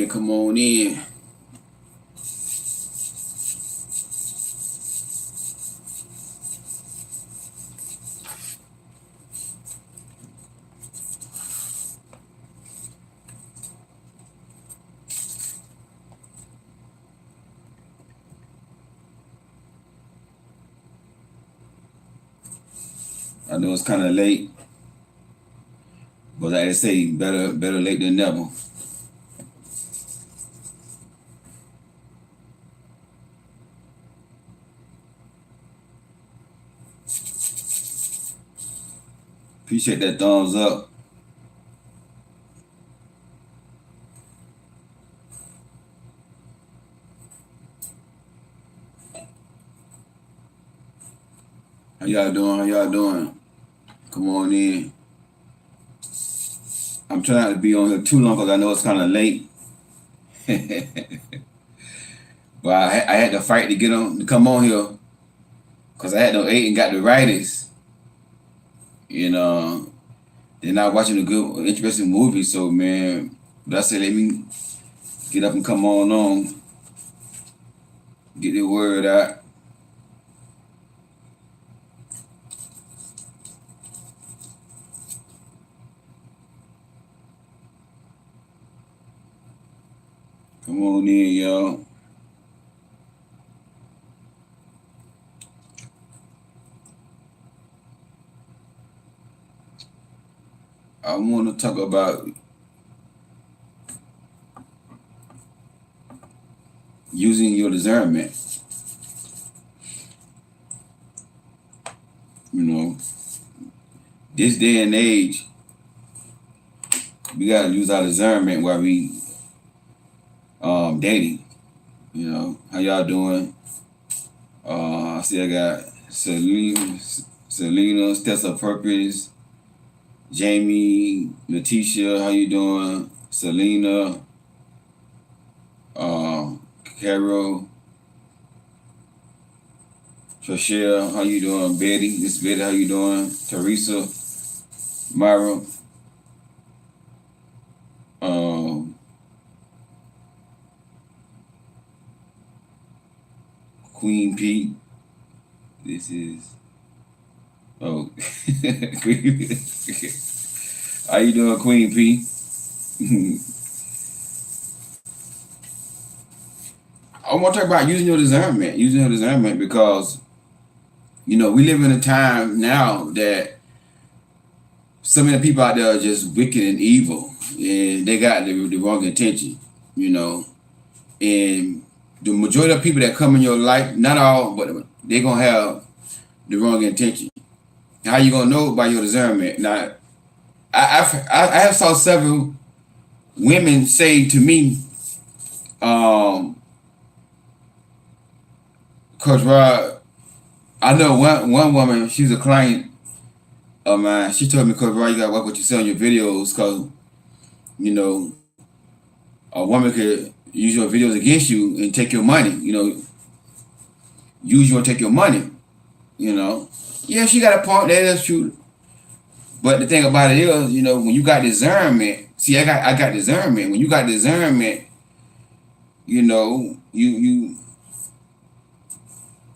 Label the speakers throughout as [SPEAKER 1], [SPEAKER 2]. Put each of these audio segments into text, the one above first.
[SPEAKER 1] in, come on in. I know it's kind of late, but like I say, better late than never. Appreciate that thumbs up. How y'all doing? How y'all doing? Come on in. I'm trying not to be on here too long because I know it's kind of late. But I had to fight to get on to come on here because I had no eight and got the writers. You know, they're not watching a good, interesting movie. So man, but I said let me get up and come on, get the word out. Come on in, y'all. I want to talk about using your discernment. You know, this day and age, we gotta use our discernment while we dating. You know, how y'all doing? I see I got Selena, Stessa Purpose, Jamie, Letitia, how you doing? Selena, Carol, Trishelle, how you doing? Betty, Miss Betty, how you doing? Teresa, Myra, Queen Pete. This is Queen. How you doing, Queen P? I want to talk about using your discernment because, you know, we live in a time now that so many people out there are just wicked and evil, and they got the wrong intention, you know. And the majority of people that come in your life, not all, but they're going to have the wrong intention. How you going to know by your discernment? Now, I have saw several women say to me, Coach Rod, I know one woman, she's a client of mine. She told me, Coach Rod, you got to watch what you say on your videos because, you know, a woman could use your videos against you and take your money, you know, use you and take your money, you know. Yeah, she got a point there, that's true. But the thing about it is, you know, when you got discernment, see, I got discernment. When you got discernment, you know, you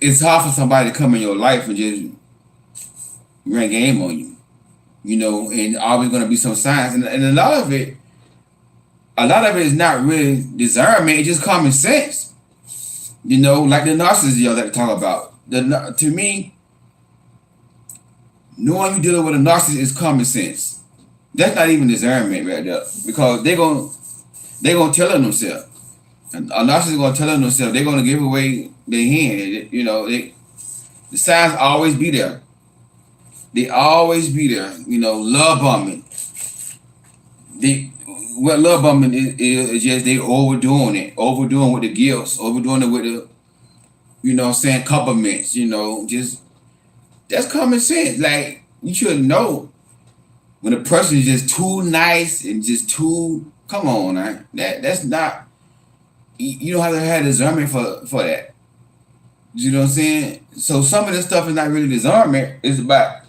[SPEAKER 1] it's hard for somebody to come in your life and just run game on you, you know, and always going to be some signs. And a lot of it is not really discernment, it's just common sense. You know, like the narcissists y'all like to talk about. To me, knowing you're dealing with a narcissist is common sense. That's not even discernment right there. Because they're gonna tell on themselves. And a narcissist is gonna tell on themselves, they're gonna give away their hand. You know, the signs always be there. They always be there. You know, love bombing. What love bombing is just they overdoing with the gifts, overdoing it with the, you know what I'm saying, compliments, you know, just that's common sense. Like, you should know when a person is just too nice and just too, come on, man. That's not, you don't have to have discernment for that. You know what I'm saying? So some of this stuff is not really discernment. It's about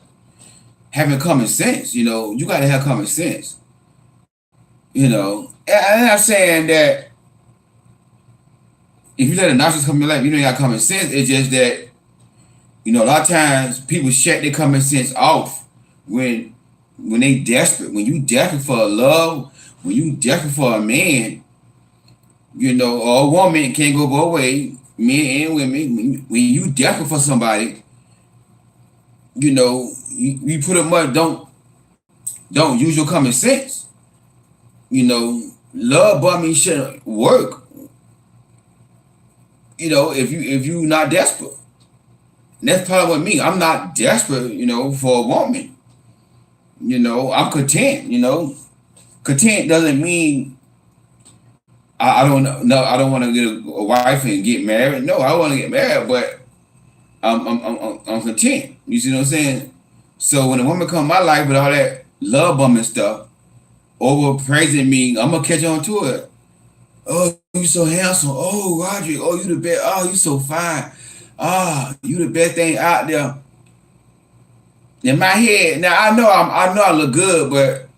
[SPEAKER 1] having common sense. You know, you got to have common sense. You know, and I'm not saying that if you let a narcissist come in your life, you know you got common sense. It's just that, you know, a lot of times people shut their common sense off when they desperate. When you desperate for a love, when you desperate for a man, you know, or a woman, can't go both ways, men and women. When you desperate for somebody, you know, you put up much, don't use your common sense. You know, love bombing shouldn't work. You know, if you not desperate. And that's part of me. I'm not desperate, you know, for a woman. You know, I'm content, you know. Content doesn't mean I don't know. No, I don't want to get a wife and get married. No, I want to get married, but I'm content. You see what I'm saying? So when a woman come in my life with all that love bombing stuff, over praising me, I'm gonna catch on to it. Oh, you so handsome. Oh, Roger. Oh, you the best. Oh, you so fine. Ah, you the best thing out there. In my head, now I know I look good, but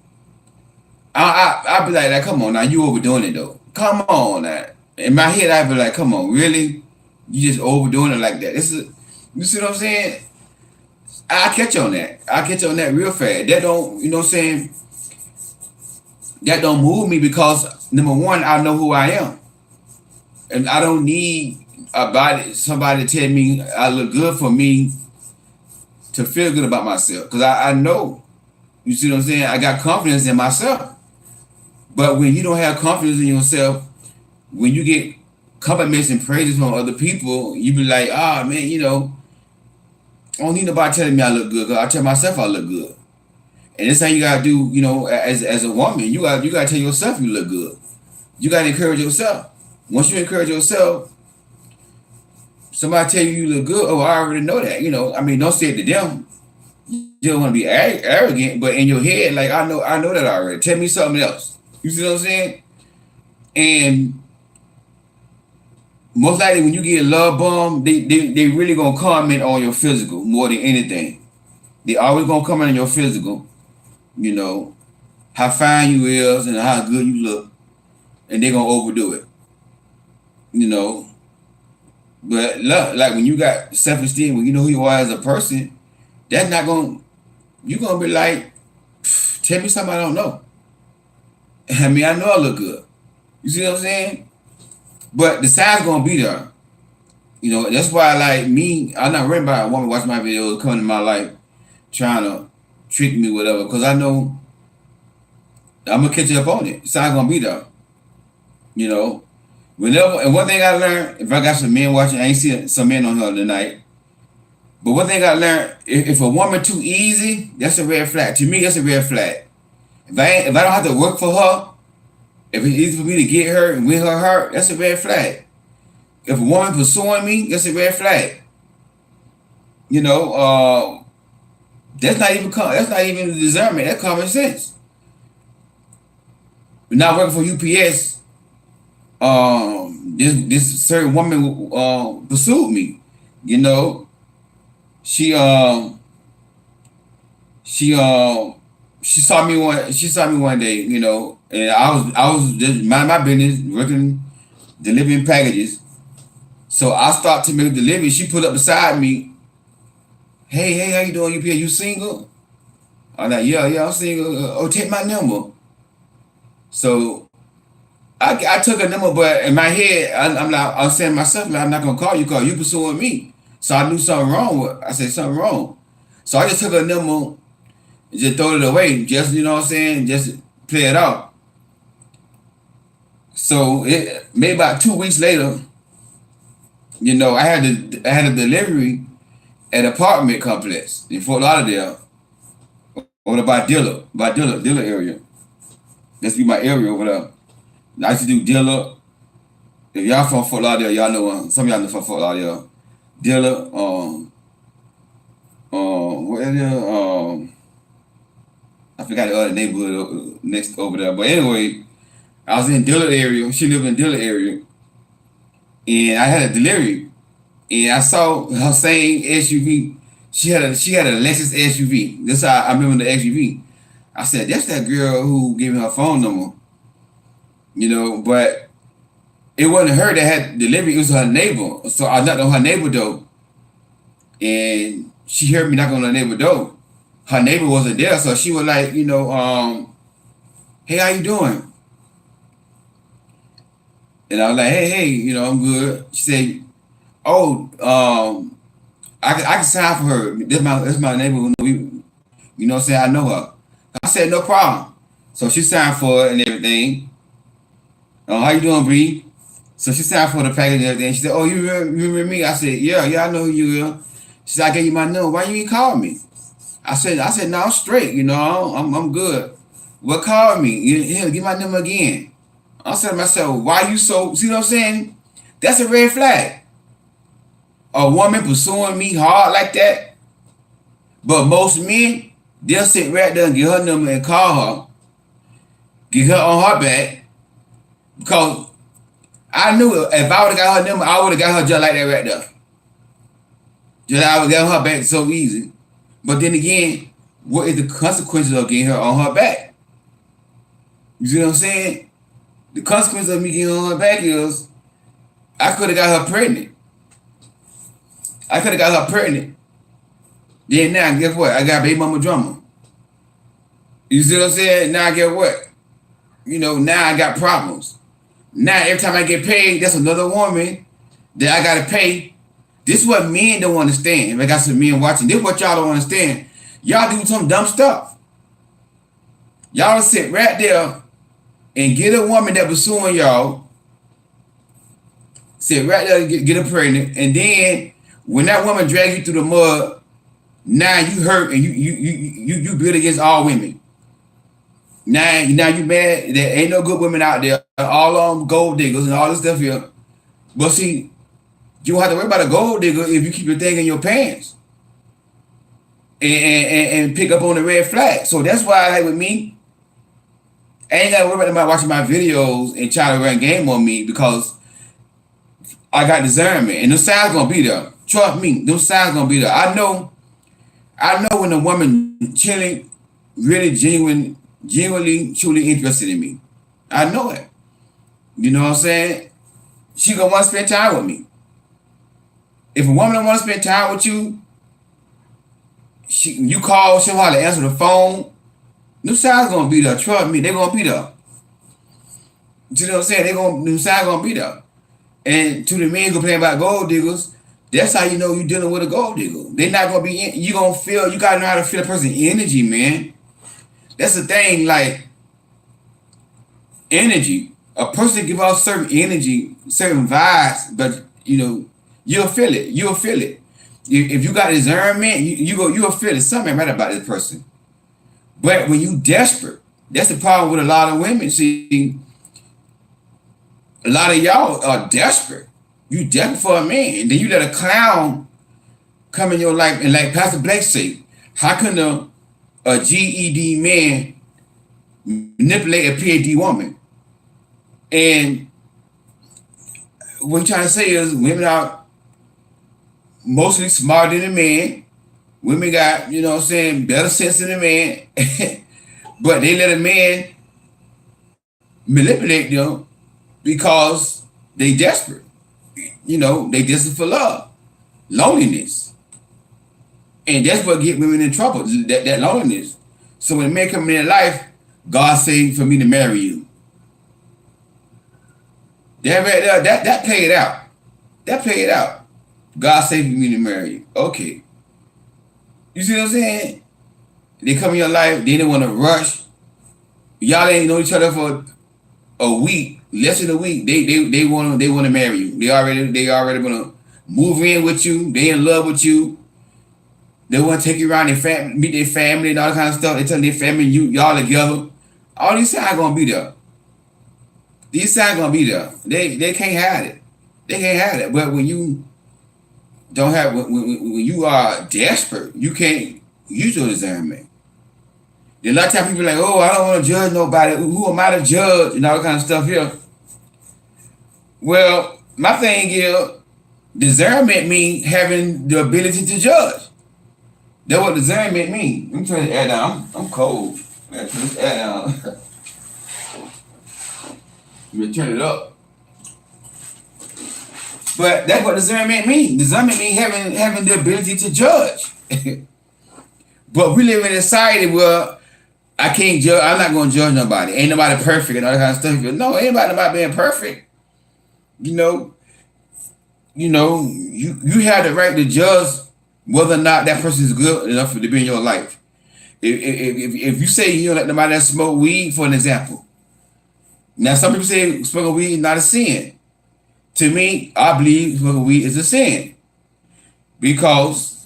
[SPEAKER 1] I be like, come on now, you overdoing it though. Come on now. In my head, I be like, come on, really? You just overdoing it like that. You see what I'm saying? I catch on that. I catch on that real fast. That don't, you know what I'm saying? That don't move me because number one, I know who I am. And I don't need somebody to tell me I look good for me to feel good about myself. Because I know. You see what I'm saying? I got confidence in myself. But when you don't have confidence in yourself, when you get compliments and praises from other people, you be like, man, you know, I don't need nobody telling me I look good, because I tell myself I look good. And this how you gotta do, you know, as a woman, you gotta tell yourself you look good. You gotta encourage yourself. Once you encourage yourself, somebody tell you look good, oh, I already know that. You know, I mean, don't say it to them. You don't want to be arrogant, but in your head, like, I know that already. Tell me something else. You see what I'm saying? And most likely when you get a love bomb, they really gonna comment on your physical more than anything. They always gonna comment on your physical, you know, how fine you is and how good you look, and they gonna overdo it, you know. But look, like when you got self-esteem, when you know who you are as a person, that's not gonna, you gonna be like, tell me something I don't know. I mean, I know I look good. You see what I'm saying? But the sign's gonna be there. You know, that's why, like me, I'm not worried about a woman watching my videos, coming to my life, trying to trick me, whatever, because I know I'm gonna catch up on it. The sign's gonna be there. You know, whenever, and one thing I learned, if I got some men watching, I ain't see some men on here tonight. But one thing I learned, if a woman too easy, that's a red flag. To me, that's a red flag. If I don't have to work for her, if it's easy for me to get her and win her heart, that's a red flag. If a woman pursuing me, that's a red flag. You know, that's not even discernment. That's common sense. We're not working for UPS. This certain woman pursued me. You know, she saw me one day, you know, and I was just mind my business, working, delivering packages. So I stopped to make a delivery. She put up beside me. Hey, how you doing, UPS? You single? I'm like, yeah, I'm single. Oh, take my number. So I took a number, but in my head, I'm saying to myself, like, I'm not gonna call you because you pursuing me. So I knew something wrong. I said something wrong. So I just took a number, just throw it away, just, you know what I'm saying, just play it out. So maybe about 2 weeks later, you know, I had a delivery at an apartment complex in Fort Lauderdale, over by Dilla area. That's be my area over there. I used to do Dilla. If y'all from Fort Lauderdale, y'all know some of y'all know from Fort Lauderdale. Dilla, what is it? I forgot the other neighborhood next over there. But anyway, I was in Dillard area. She lived in Dillard area. And I had a delivery. And I saw her same SUV. She had a Lexus SUV. That's how I remember the SUV. I said, that's that girl who gave me her phone number. You know, but it wasn't her that had delivery, it was her neighbor. So I knocked on her neighbor door, and she heard me knock on her neighbor door. Her neighbor wasn't there, so she was like, hey, how you doing? And I was like, hey, I'm good. She said, oh, I can sign for her. That's my neighbor. You know what I'm saying? I know her. I said, no problem. So she signed for it and everything. How you doing, Bree? So she signed for the package and everything. She said, oh, you remember me? I said, yeah, I know who you are. She said, I gave you my number. Why you ain't call me? I said, no, I'm straight. I'm good. Well, call me. Here, give my number again. I said to myself, why you so, see what I'm saying? That's a red flag. A woman pursuing me hard like that. But most men, they'll sit right there and get her number and call her. Get her on her back. Because I knew if I would have got her number, I would have got her just like that right there. Just I would have got her back so easy. But then again, what is the consequences of getting her on her back? You see what I'm saying? The consequence of me getting on her back is I could have got her pregnant. Then now, guess what? I got baby mama drama. You see what I'm saying? Now, guess what? Now I got problems. Now, every time I get paid, that's another woman that I got to pay. This is what men don't understand. If I got some men watching, this is what y'all don't understand. Y'all do some dumb stuff. Y'all sit right there and get a woman that pursuing y'all, sit right there and get her pregnant, and then when that woman drags you through the mud, now you hurt and you build against all women. Now you mad. There ain't no good women out there. All of them gold diggers and all this stuff here. But see, you don't have to worry about a gold digger if you keep your thing in your pants and pick up on the red flag. So that's why, like with me, I ain't got to worry about watching my videos and try to run game on me because I got discernment. And those signs gonna be there. Trust me, those signs gonna be there. I know when a woman chilling, really genuinely, truly interested in me. I know it. You know what I'm saying? She gonna want to spend time with me. If a woman don't want to spend time with you, you call, she want to answer the phone. New signs gonna be there. Trust me, they gonna be there. You know what I'm saying? New signs gonna be there. And to the men complaining about gold diggers, that's how you know you're dealing with a gold digger. They're not gonna be. You gonna feel. You gotta know how to feel a person's energy, man. That's the thing. Like energy, a person give off certain energy, certain vibes, but you'll feel it. You'll feel it. If you got discernment, you'll feel it. Something right about this person. But when you desperate, that's the problem with a lot of women. See, a lot of y'all are desperate. You desperate for a man. And then you let a clown come in your life. And like Pastor Blake say, how can a GED man manipulate a PhD woman? And what I'm trying to say is women are mostly smarter than a man. Women got, better sense than a man. But they let a man manipulate them because they desperate. They desperate for love, loneliness. And that's what get women in trouble, that loneliness. So when a man come in their life, God say for me to marry you. That play it out. That play it out. God say for me to marry you. Okay. You see what I'm saying? They come in your life, they don't want to rush. Y'all ain't know each other for a week, less than a week. They want to marry you. They already gonna move in with you. They in love with you. They want to take you around their family, meet their family and all that kind of stuff. They tell their family y'all together. All these signs gonna be there. These signs gonna be there. They can't hide it. They can't hide it. But when you don't have when you are desperate, you can't use your discernment. A lot of times people are like, oh, I don't want to judge nobody. Who am I to judge? And all that kind of stuff here. Well, my thing is, discernment means having the ability to judge. That's what discernment means. Let me turn the air down. I'm cold. Let me turn this air down. Let me turn it up. But that's what discernment means. Discernment means having the ability to judge. But we live in a society where I can't judge. I'm not going to judge nobody. Ain't nobody perfect and all that kind of stuff. No, anybody about being perfect. You know, you have the right to judge whether or not that person is good enough to be in your life. If you say you don't let nobody that smoke weed, for an example. Now, some people say smoking weed is not a sin. To me, I believe smoking weed is a sin. Because,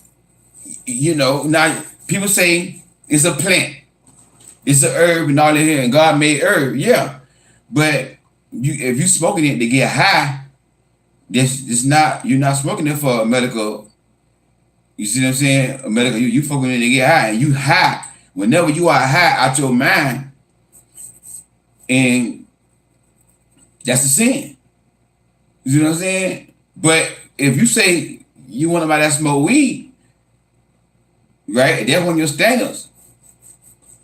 [SPEAKER 1] now people say it's a plant. It's an herb and all that here, and God made herb, yeah. But if you smoking it to get high, you're not smoking it for a medical. You see what I'm saying? A medical, you smoking it to get high, and you high. Whenever you are high out your mind, and that's a sin. You see what I'm saying? But if you say you want somebody that smoke weed, right? That's one of your standards.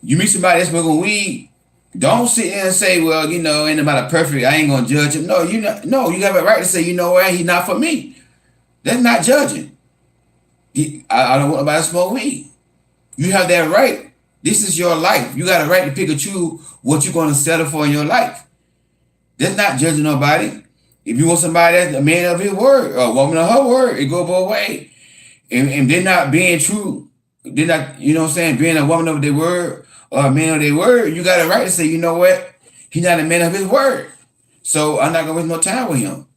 [SPEAKER 1] You meet somebody that's smoking weed, don't sit there and say, well, ain't nobody perfect. I ain't gonna judge him. No, you have a right to say, you know what, he's not for me. That's not judging. I don't want nobody to smoke weed. You have that right. This is your life. You got a right to pick and choose what you're gonna settle for in your life. That's not judging nobody. If you want somebody that's a man of his word, or a woman of her word, it go both ways. And they're not being true. They're not, being a woman of their word or a man of their word, you got a right to say, you know what? He's not a man of his word. So I'm not gonna waste no time with him.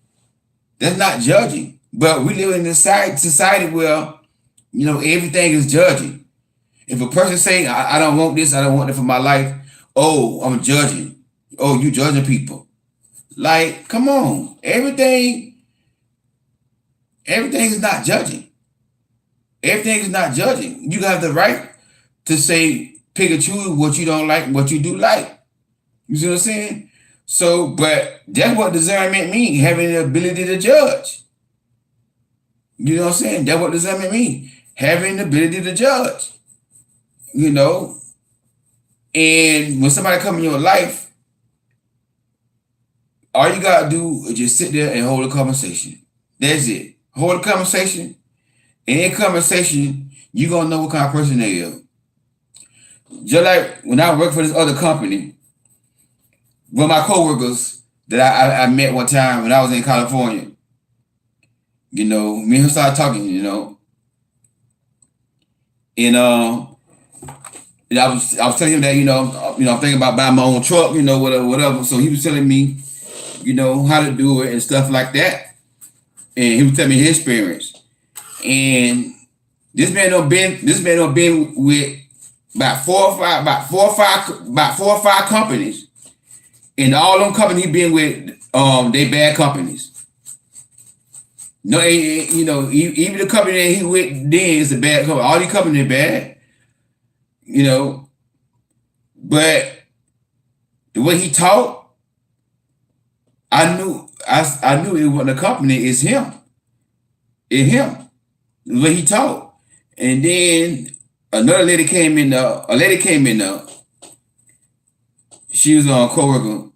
[SPEAKER 1] That's not judging. But we live in a society where, everything is judging. If a person say, I don't want this, I don't want it for my life, oh, I'm judging. Oh, you judging people. Like, come on. Everything is not judging. Everything is not judging. You have the right to say, pick and choose what you don't like, what you do like. You see what I'm saying? So, but that's what discernment means, having the ability to judge. You know what I'm saying? That's what discernment means, having the ability to judge. And when somebody comes in your life, all you gotta do is just sit there and hold a conversation. That's it. Hold a conversation. And in conversation, you're gonna know what kind of person they are. Just like when I worked for this other company, one of my coworkers that I met one time when I was in California, me and him started talking, and I was telling him that I'm thinking about buying my own truck, whatever. So he was telling me, how to do it and stuff like that, and he was telling me his experience. And this man done been with about four or five companies, and all them companies he been with, they bad companies. No, even the company that he with then is a bad company. All these companies are bad, But the way he talked, I knew it wasn't a company. It's him. It's him. The way he talked. And then another lady came in there. She was on coworker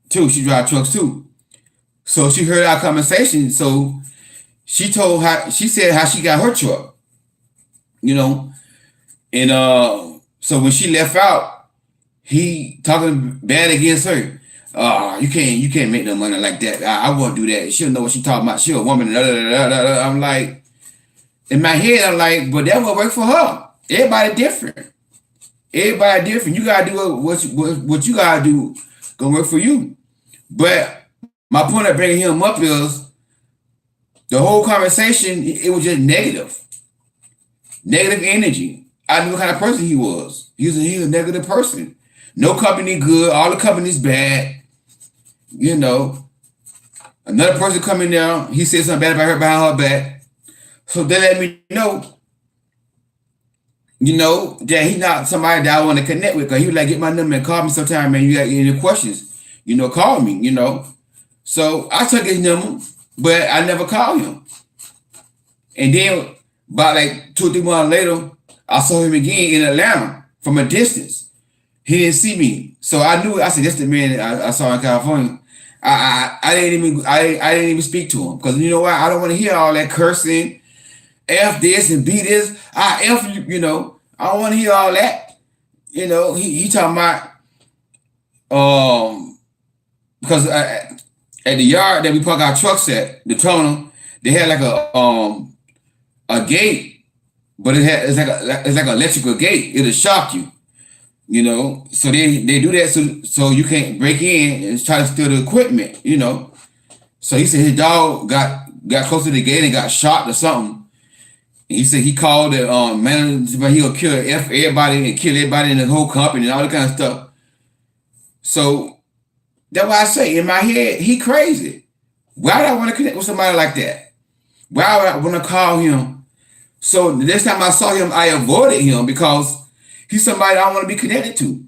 [SPEAKER 1] too. She drive trucks too. So she heard our conversation. So she said how she got her truck. And so when she left out, he talking bad against her. You can't make no money like that. I won't do that. She'll know what she talking about. She a woman. I'm like, in my head, I'm like, but that won't work for her. Everybody different. You gotta do what you gotta do. Gonna work for you. But my point of bringing him up is the whole conversation. It was just negative energy. I knew what kind of person he was. He was a negative person. No company good. All the companies bad. Another person coming down. He said something bad about her behind her back. So they let me know, that he's not somebody that I want to connect with. Because he was like, get my number and call me sometime, man. You got any questions, call me, So I took his number, but I never called him. And then about like 2 or 3 months later, I saw him again in Atlanta from a distance. He didn't see me. So I said, that's the man I saw in California. I didn't even speak to him because you know what? I don't want to hear all that cursing, F this and B this. I F you, you know. I don't want to hear all that. You know, he talking about because at the yard that we park our trucks at, the tunnel, they had like a gate, but it's like an electrical gate. It'll shock you, you know. So they do that so you can't break in and try to steal the equipment, you know. So he said his dog got close to the gate and got shot or something. And he said he called the manager, but he'll kill everybody and kill everybody in the whole company and all that kind of stuff. So that's why I say in my head, he crazy. Why would I want to connect with somebody like that? Why would I want to call him? So the next time I saw him, I avoided him because he's somebody I don't want to be connected to.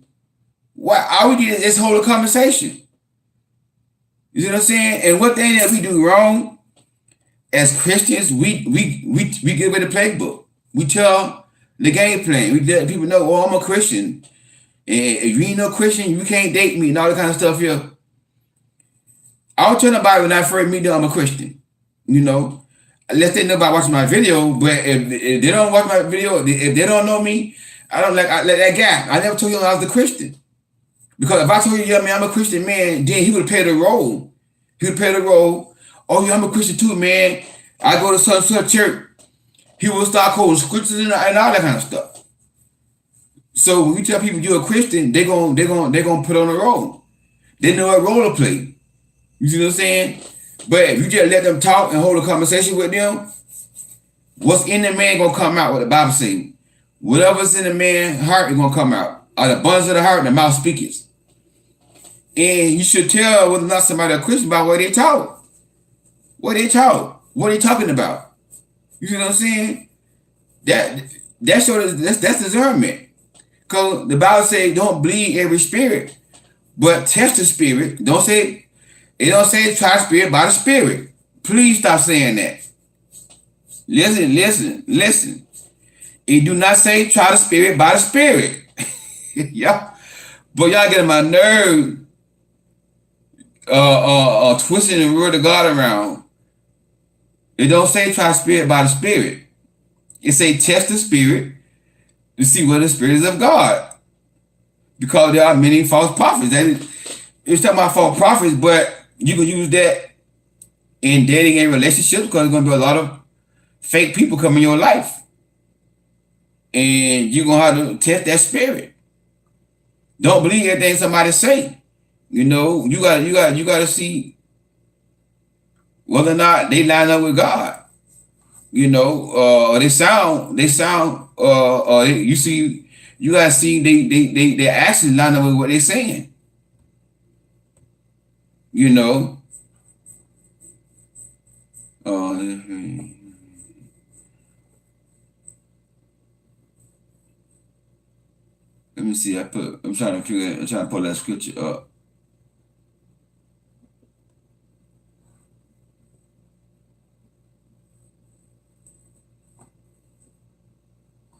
[SPEAKER 1] Why? All we did is hold a conversation. You see what I'm saying? And what thing that we do wrong as Christians, we give away the playbook. We tell the game plan. We let people know, oh, I'm a Christian. And if you ain't no Christian, you can't date me and all that kind of stuff here. I don't tell nobody when I first meet them I'm a Christian. You know, unless they know about watching my video. But if they don't watch my video, if they don't know me, I let that gap. I never told you I was a Christian. Because if I told you, yeah, man, I'm a Christian man, then he would play the role. He would play the role. Oh, yeah, I'm a Christian too, man. I go to some church. He will start quoting scriptures and all that kind of stuff. So when we tell people you're a Christian, they're gonna put on a role. They know what role to play. You see what I'm saying? But if you just let them talk and hold a conversation with them, what's in the man gonna come out, what the Bible says. Whatever's in the man's heart is gonna come out. Out of the abundance of the heart, the mouth speaketh. And you should tell whether or not somebody a Christian by what they talk. What they talk. What are they talking about? You see what I'm saying? That's discernment. Because the Bible says don't believe every spirit, but test the spirit. It don't say try the spirit by the spirit. Please stop saying that. Listen. It do not say try the spirit by the spirit. Yeah. But y'all getting my nerve twisting the word of God around. It don't say try the spirit by the spirit. It say test the spirit to see whether the spirit is of God. Because there are many false prophets. It's talking about false prophets, but you can use that in dating and relationships because there's going to be a lot of fake people come in your life. And you're going to have to test that spirit. Don't believe everything somebody say. You know, you got to see whether or not they line up with God. You know, you gotta see they actually line up with what they're saying. You know. Let me see. I'm trying to pull that scripture up.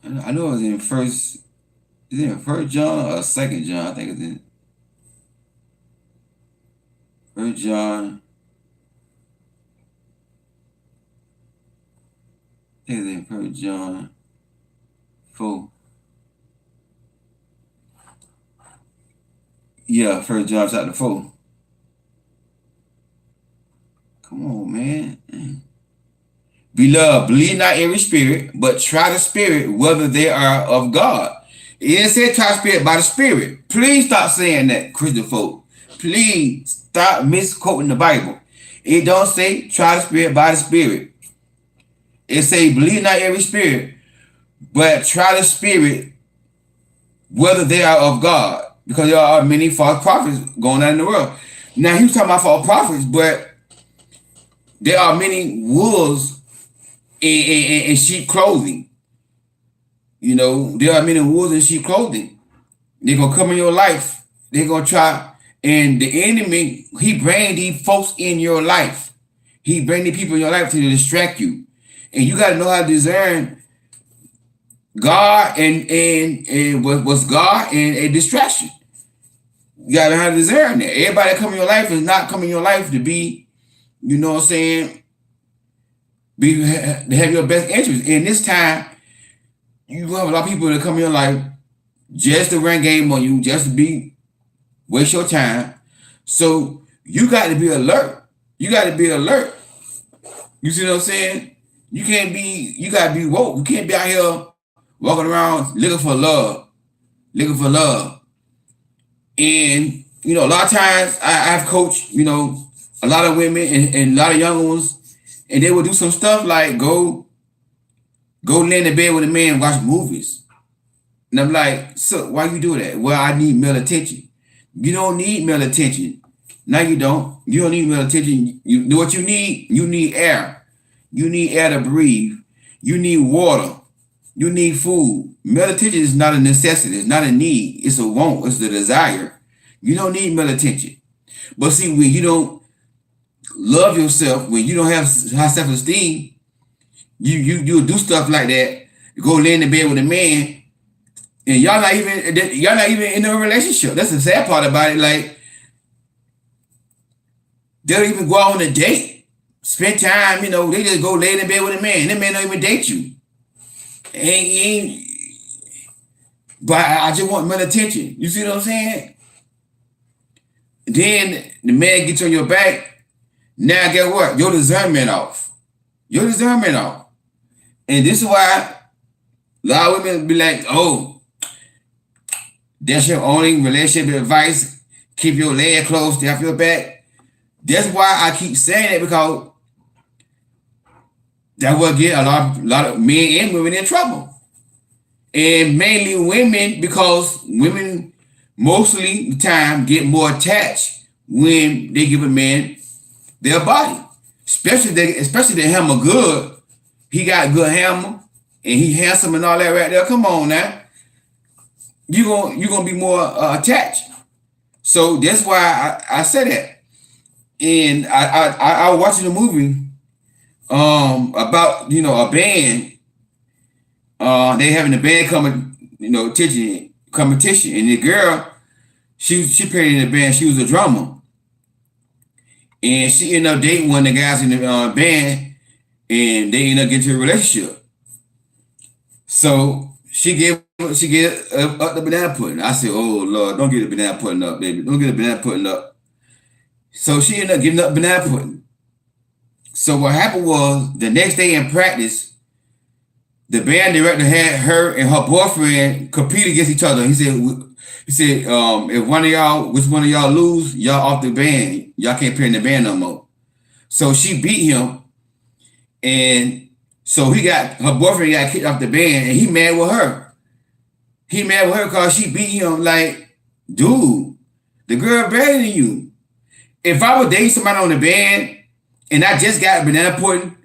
[SPEAKER 1] I know it was in First John or Second John? I think it's in First John. I think it's in First John 4. Yeah, First John chapter 4. Come on, man. Beloved, believe not every spirit, but try the spirit whether they are of God. It didn't say try the spirit by the spirit. Please stop saying that, Christian folk. Please stop misquoting the Bible. It don't say try the spirit by the spirit. It say believe not every spirit, but try the spirit whether they are of God. Because there are many false prophets going on in the world. Now he was talking about false prophets, but there are many wolves in sheep clothing. You know, there are many wolves in sheep clothing. They're going to come in your life. They're going to try. And the enemy, he bring these folks in your life. He bring these people in your life to distract you. And you got to know how to discern God and what's God and a distraction. You gotta learn how to discern that. Everybody that come in your life is not coming in your life to be, you know what I'm saying, to have your best interest. And this time, you have a lot of people that come in your life just to run game on you, just to be waste your time. So you got to be alert. You got to be alert. You see what I'm saying? You got to be woke. You can't be out here walking around looking for love, looking for love. And, you know, a lot of times I've coached, you know, a lot of women and a lot of young ones, and they will do some stuff like go lay in the bed with a man and watch movies. And I'm like, so why you do that? Well, I need male attention. You don't need male attention. No, you don't. You don't need male attention. You know what you need? You need air. You need air to breathe. You need water. You need food. Male attention is not a necessity. It's not a need. It's a want. It's a desire. You don't need male attention. But see, when you don't love yourself, when you don't have high self-esteem, you do stuff like that. You go lay in the bed with a man, and y'all not even in a relationship. That's the sad part about it. Like, they don't even go out on a date, spend time. You know, they just go lay in the bed with a man. That man don't even date you. But I just want male attention. You see what I'm saying? Then the man gets on your back. Now guess what? Your discernment off. Your discernment off. And this is why a lot of women be like, oh, that's your only relationship advice. Keep your leg close, stay off your back. That's why I keep saying it, because that will get a lot of men and women in trouble. And mainly women, because women mostly the time get more attached when they give a man their body. Especially the hammer good. He got good hammer and he handsome and all that right there. Come on now. You're gonna be more attached. So that's why I said that. And I was watching a movie about, you know, a band. They having a band competition, and the girl, she played in the band. She was a drummer, and she ended up dating one of the guys in the band, and they ended up getting into a relationship. So she gave up the banana pudding. I said, "Oh Lord, don't get the banana pudding up, baby. Don't get the banana pudding up." So she ended up giving up banana pudding. So what happened was, the next day in practice, the band director had her and her boyfriend compete against each other. He said, if which one of y'all lose, y'all off the band. Y'all can't play in the band no more. So she beat him, and so her boyfriend got kicked off the band, and he mad with her. He mad with her because she beat him. Like, dude, the girl better than you. If I would date somebody on the band and I just got banana pudding,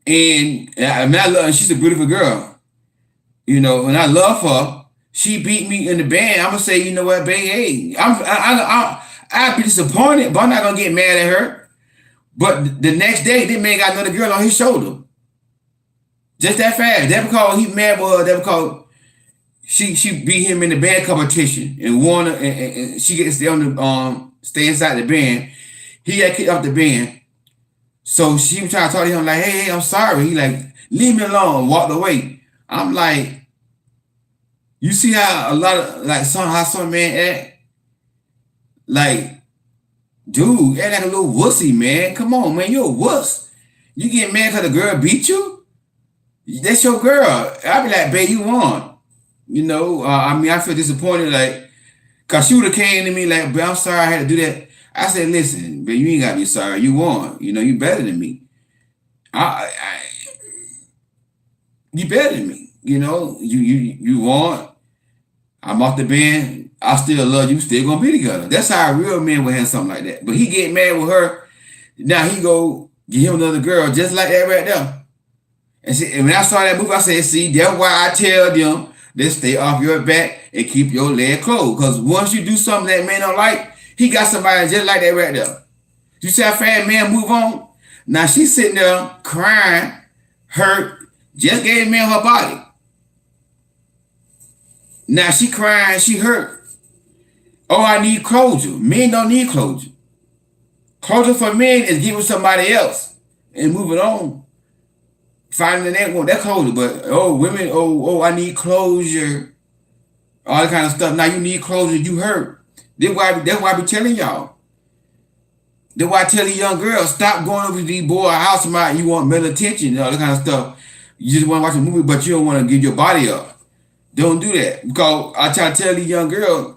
[SPEAKER 1] and I love her, she's a beautiful girl, you know, and I love her, she beat me in the band, I'm gonna say, you know what, babe, hey, I'd be disappointed, but I'm not gonna get mad at her. But the next day, this man got another girl on his shoulder. Just that fast. That because he mad with her, that because she beat him in the band competition and won, and she gets to stay inside the band. He got kicked off the band. So she was trying to talk to him like, hey, I'm sorry. He like, leave me alone, walked away. I'm like, you see how a lot of, like, how some men act? Like, dude, act like a little wussy, man. Come on, man, you're a wuss. You get mad because the girl beat you? That's your girl. I be like, babe, you won. You know, I feel disappointed, like, because she would have came to me like, but I'm sorry I had to do that. I said, listen, but you ain't got to be sorry. You won. You know, you better than me. You better than me. You know, you won. I'm off the band. I still love you. Still gonna be together. That's how a real man would have something like that. But he get mad with her. Now he go get him another girl just like that right there. And when I saw that movie, I said, see, that's why I tell them, let's stay off your back and keep your leg closed. Because once you do something that man don't like, he got somebody just like that right there. You see how fast man move on? Now she's sitting there crying, hurt, just gave man her body. Now she crying, she hurt. Oh, I need closure. Men don't need closure. Closure for men is giving somebody else and moving on. Finding the next one, that closure. But women, I need closure. All that kind of stuff. Now you need closure, you hurt. That's why I be telling y'all. That's why I tell these young girls, stop going over to these boy house about you want male attention and all that kind of stuff. You just want to watch a movie, but you don't want to give your body up. Don't do that. Because I try to tell these young girls,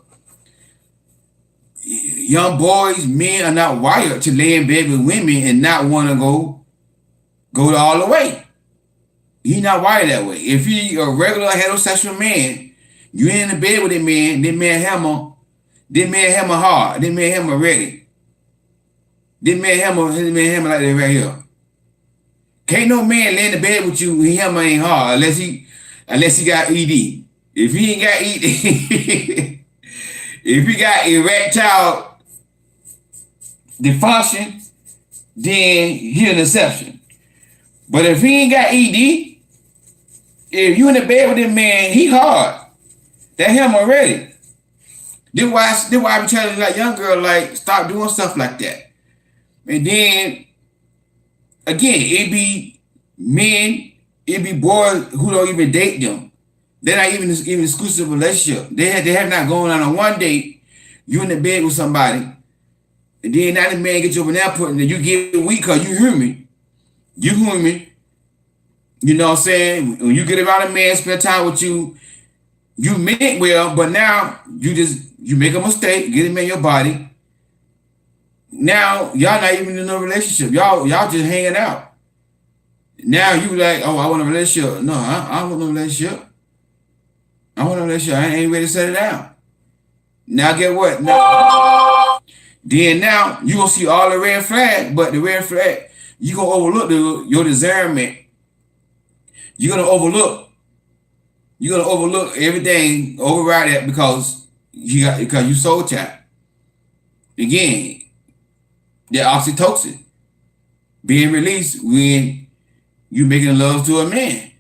[SPEAKER 1] young boys, men are not wired to lay in bed with women and not want to go all the way. He not wired that way. If he a regular heterosexual man, you in the bed with that man hammer hard, that man hammer ready. This man hammer like that right here. Can't no man lay in the bed with you, he hammer ain't hard unless he got ED. If he ain't got ED, if he got erectile dysfunction, then he an exception. But if he ain't got ED, if you in the bed with this man, he hard. That hammer ready. This why I be telling that young girl, like, stop doing stuff like that. And then, again, it be men, it be boys who don't even date them. They're not even exclusive relationship. They have not gone on a one date. You in the bed with somebody, and then now the man gets you over there putting and you get weak because you human. You human. You know what I'm saying? When you get around a man, spend time with you, you meant well, but now you make a mistake, get him in your body. Now y'all not even in a relationship. Y'all just hanging out. Now you like, oh, I want a relationship. No, I don't want no relationship. I want a relationship. I ain't ready to settle down. Now get what? Then now you gonna see all the red flag, but the red flag, you gonna overlook your discernment. You're gonna overlook everything, override that because you soul tap. Again, the oxytocin being released when you making love to a man.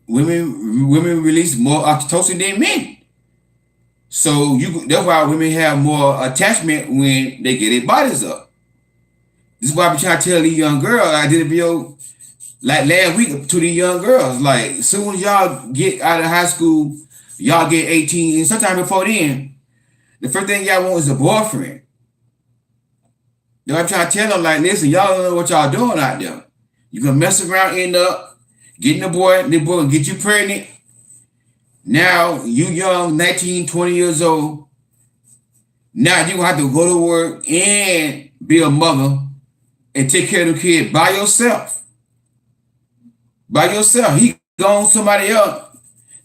[SPEAKER 1] Women release more oxytocin than men. So that's why women have more attachment when they get their bodies up. This is why I'm trying to tell these young girls. I did a video like last week to these young girls. Like, as soon as y'all get out of high school, y'all get 18, and sometime before then, the first thing y'all want is a boyfriend. I'm trying to tell them, like, listen, y'all don't know what y'all doing out there. You gonna mess around, end up getting the boy gonna get you pregnant. Now you young, 19, 20 years old. Now you gonna have to go to work and be a mother and take care of the kid by yourself. By yourself. He gone somebody else,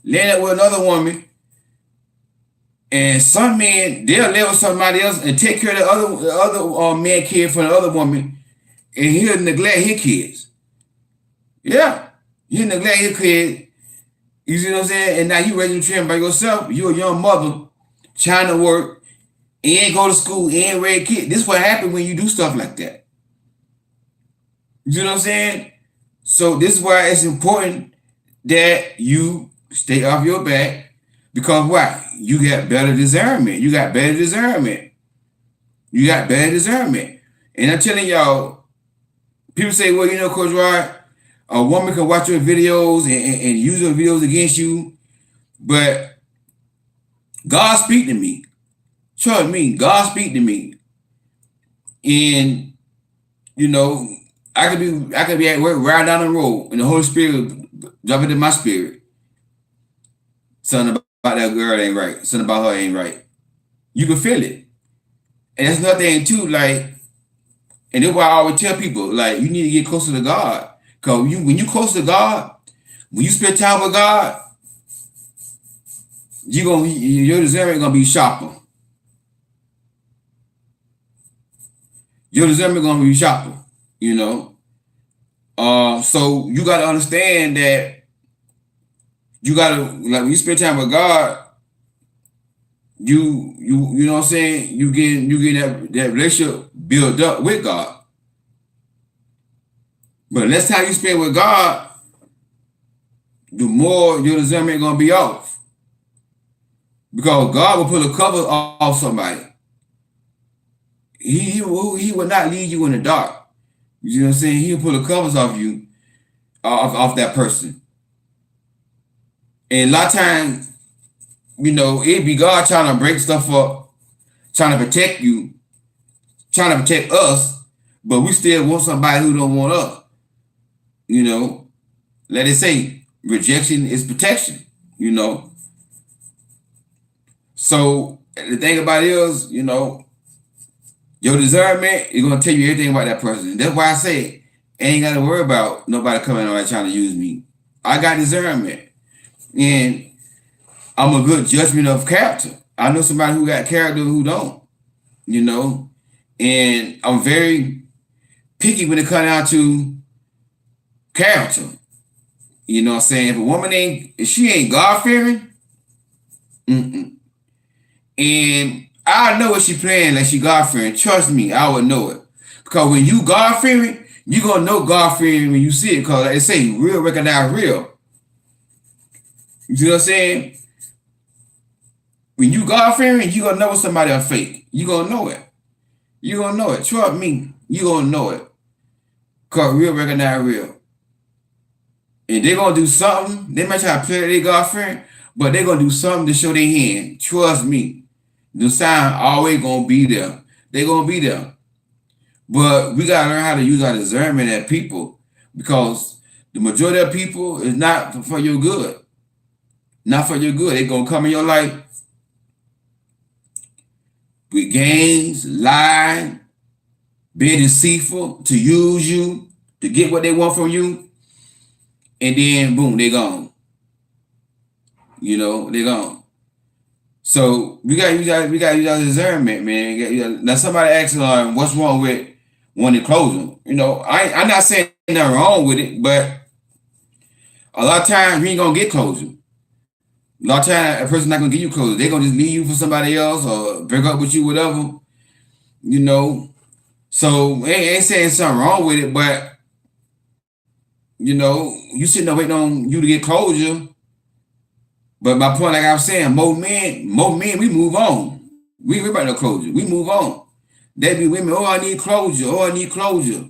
[SPEAKER 1] land up with another woman. And some men, they'll live with somebody else and take care of the other man kid for the other woman, and he'll neglect his kids. Yeah, he'll neglect his kid. You see what I'm saying? And now you raising children by yourself. You're a young mother trying to work and go to school and raise kids. This is what happens when you do stuff like that. You see what I'm saying? So this is why it's important that you stay off your back. Because why? You got better discernment. You got better discernment. And I'm telling y'all, people say, well, you know, Coach Rod, a woman can watch your videos and use your videos against you. But God speak to me. Trust me, God speak to me. And, you know, I could be at work right down the road and the Holy Spirit drop it in my spirit. Something about that girl ain't right. Something about her ain't right. You can feel it. And that's another thing too, like, and that's why I always tell people, like, you need to get closer to God. Because when you close to God, when you spend time with God, your discernment gonna be sharper. Your discernment gonna be sharper, you know. So you gotta understand that you gotta, like, when you spend time with God, you know what I'm saying, you get that relationship built up with God. But less time you spend with God, the more your discernment gonna be off. Because God will put a cover off somebody. he will not leave you in the dark. You know what I'm saying? He'll pull the covers off you, off that person. And a lot of times, it be God trying to break stuff up, trying to protect you, trying to protect us, but we still want somebody who don't want us. Let it say, rejection is protection. So the thing about it is, your discernment is gonna tell you everything about that person. That's why I say, ain't gotta worry about nobody coming around trying to use me. I got discernment, and I'm a good judgment of character. I know somebody who got character who don't. And I'm very picky when it comes down to character. You know what I'm saying? If a woman if she ain't God-fearing, and I know what she playing like she God-fearing. Trust me, I would know it. Because when you God-fearing, you going to know God-fearing when you see it. Because like they say, real recognize real. You see what I'm saying? When you God-fearing, you going to know when somebody are fake. You going to know it. You going to know it. Trust me, you going to know it. Because real recognize real. And they're going to do something. They might try to play their God-fearing, but they're going to do something to show their hand. Trust me. The sign always going to be there. They're going to be there. But we got to learn how to use our discernment at people, because the majority of people is not for your good. Not for your good. They're going to come in your life with games, lie, being deceitful, to use you, to get what they want from you. And then, boom, they're gone. They're gone. So we got to use our discernment, man. Now somebody asks, what's wrong with wanting closure? I'm not saying nothing wrong with it, but a lot of times you ain't gonna get closure. A lot of times a person's not gonna give you closure. They're gonna just leave you for somebody else or break up with you, whatever. So ain't saying something wrong with it, but you sitting there waiting on you to get closure. But my point, like I was saying, more men, we move on. We about no closure. We move on. They be women, I need closure. I need closure.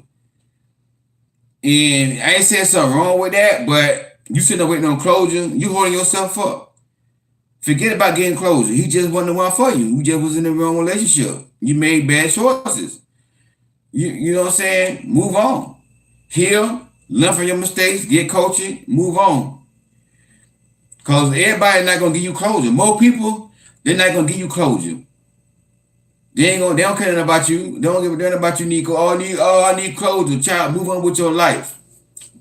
[SPEAKER 1] And I ain't saying something wrong with that, but you sitting there waiting on closure, you holding yourself up. Forget about getting closure. He just wasn't the one for you. You just was in the wrong relationship. You made bad choices. You know what I'm saying? Move on. Heal, learn from your mistakes, get coaching, move on. Because everybody not going to give you closure. More people, they're not going to give you closure. They don't care nothing about you. They don't give a damn about you, Nico. I need closure. Child, move on with your life.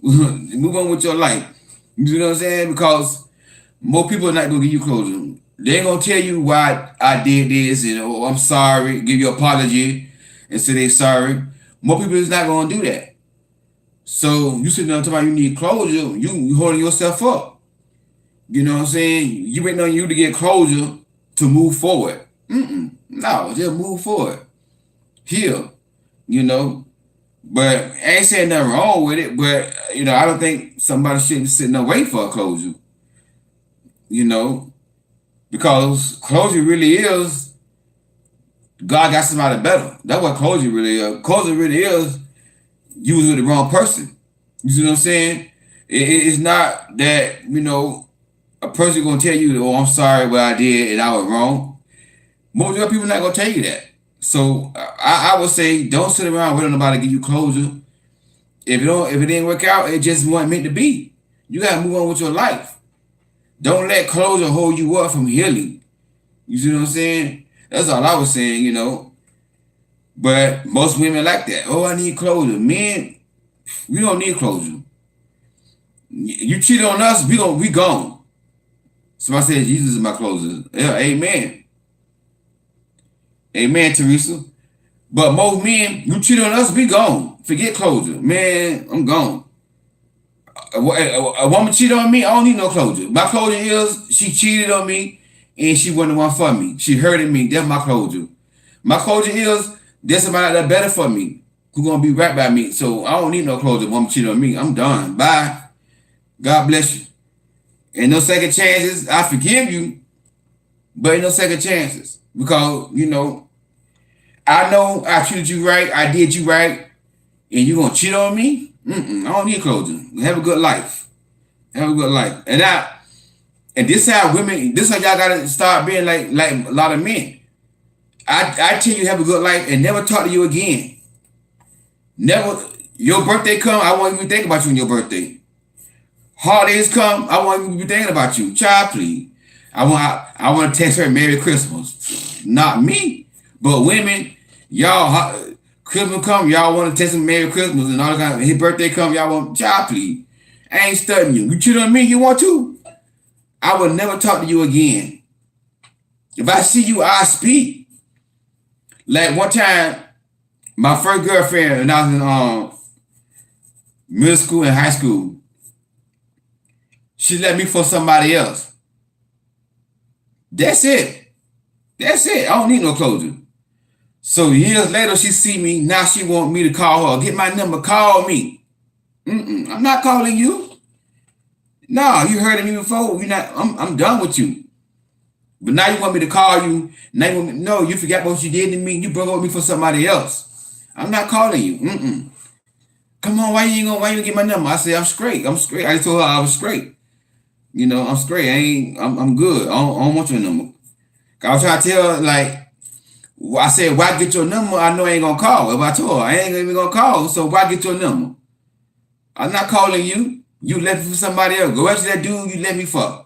[SPEAKER 1] Move on with your life. You know what I'm saying? Because more people are not going to give you closure. They ain't going to tell you why I did this and, I'm sorry, give you an apology and say they're sorry. More people is not going to do that. So you sitting there talking about you need closure, you holding yourself up. You know what I'm saying? You waiting on you to get closure to move forward. No, just move forward. Heal. But I ain't saying nothing wrong with it, but I don't think somebody shouldn't be sitting there waiting for a closure. Because closure really is God got somebody better. That's what closure really is. Closure really is you was with the wrong person. You see what I'm saying? It's not that, a person gonna tell you, I'm sorry what I did and I was wrong. Most of the people not gonna tell you that. So I would say don't sit around waiting on nobody to give you closure. If it didn't work out, it just wasn't meant to be. You gotta move on with your life. Don't let closure hold you up from healing. You see what I'm saying? That's all I was saying, But most women like that. I need closure. Men, we don't need closure. You cheat on us, we gone. Somebody said Jesus is my closer. Yeah, amen. Amen, Teresa. But most men, you cheat on us, we gone. Forget closure. Man, I'm gone. A woman cheated on me, I don't need no closure. My closure is she cheated on me and she wasn't the one for me. She hurted me. That's my closure. My closure is there's somebody that's better for me who's gonna be right by me. So I don't need no closure. Woman cheated on me. I'm done. Bye. God bless you. Ain't no second chances. I forgive you, but ain't no second chances. Because, I know I treated you right, I did you right, and you gonna cheat on me? I don't need closure. Have a good life. Have a good life. And this how women, this how y'all gotta start being like a lot of men. I tell you have a good life and never talk to you again. Never. Your birthday come, I won't even think about you on your birthday. Holidays come, I won't even be thinking about you. Child, please. I want to text her Merry Christmas. Not me, but women. Y'all, Christmas come, y'all want to text him Merry Christmas and all that kind of. His birthday come, y'all want. Child, please. I ain't studying you. You cheat on me, you want to? I will never talk to you again. If I see you, I speak. Like one time, my first girlfriend, when I was in middle school and high school, she left me for somebody else. That's it. That's it. I don't need no closure. So years later, she see me. Now she want me to call her. Get my number. Call me. I'm not calling you. No, you heard of me before. You're not. I'm done with you. But now you want me to call you. Now you want me, no, you forgot what you did to me. You broke up with me for somebody else. I'm not calling you. Come on, why you get my number? I said I'm straight. I'm straight. I told her I was straight. You know, I'm straight. I'm good. I don't want your number. I was trying to tell her, like, I said, why get your number? I know I ain't gonna call. If I told her I ain't even gonna call, so why get your number? I'm not calling you. You left me for somebody else. Go after that dude you left me for.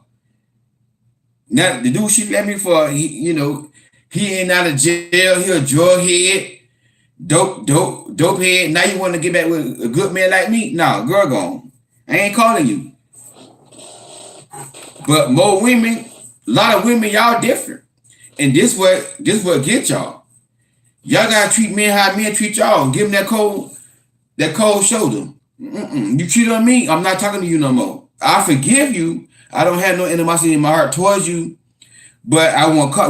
[SPEAKER 1] Now the dude she left me for, he ain't out of jail. He a drug head, dope head. Now you want to get back with a good man like me? No, girl, gone. I ain't calling you. But more women, a lot of women, y'all different. And this what get y'all. Y'all gotta treat men how men treat y'all. Give them that cold shoulder. You cheat on me, I'm not talking to you no more. I forgive you. I don't have no animosity in my heart towards you. But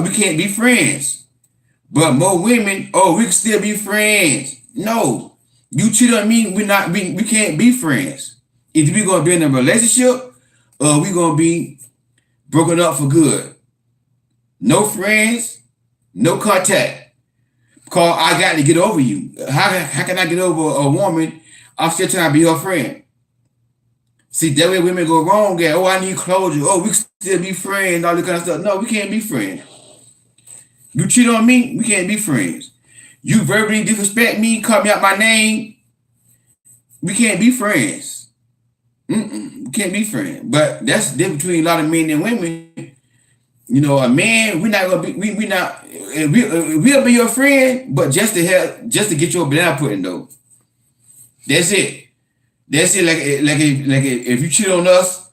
[SPEAKER 1] we can't be friends. But more women, we can still be friends. No. You cheat on me, we can't be friends. If we gonna be in a relationship, we gonna be broken up for good. No friends, no contact. Because I got to get over you. How can I get over a woman? I'm still trying to be her friend. See, that way women go wrong at, I need closure. We can still be friends, all that kind of stuff. No, we can't be friends. You cheat on me, we can't be friends. You verbally disrespect me, call me out my name, we can't be friends. We can't be friends. But that's the difference between a lot of men and women. You know, a man, we're not gonna be, we'll be your friend, but just to get your banana pudding though. That's it. That's it. Like if you cheat on us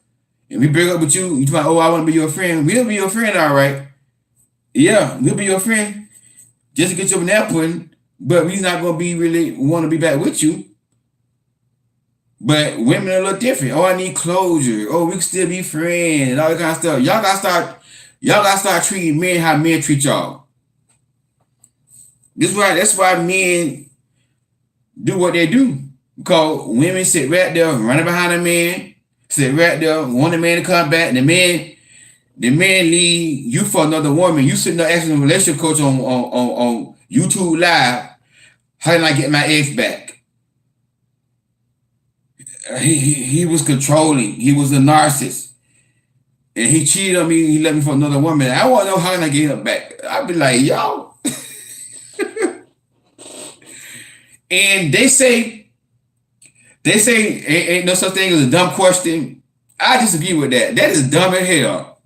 [SPEAKER 1] and we break up with you, you talk, I want to be your friend. We'll be your friend, all right. Yeah, we'll be your friend. Just to get your banana pudding, but we're not gonna be really want to be back with you. But women are a little different. I need closure. We can still be friends and all that kind of stuff. Y'all gotta start treating men how men treat y'all. That's why men do what they do. Because women sit right there, running behind a man, sit right there, want a man to come back, and the man leave you for another woman. You sitting there asking a relationship coach on YouTube Live, how can I get my ex back? He was controlling. He was a narcissist. And he cheated on me, he left me for another woman. I want to know how can I get him back. I'd be like, yo. And they say ain't no such thing as a dumb question. I disagree with that. That is dumb as hell.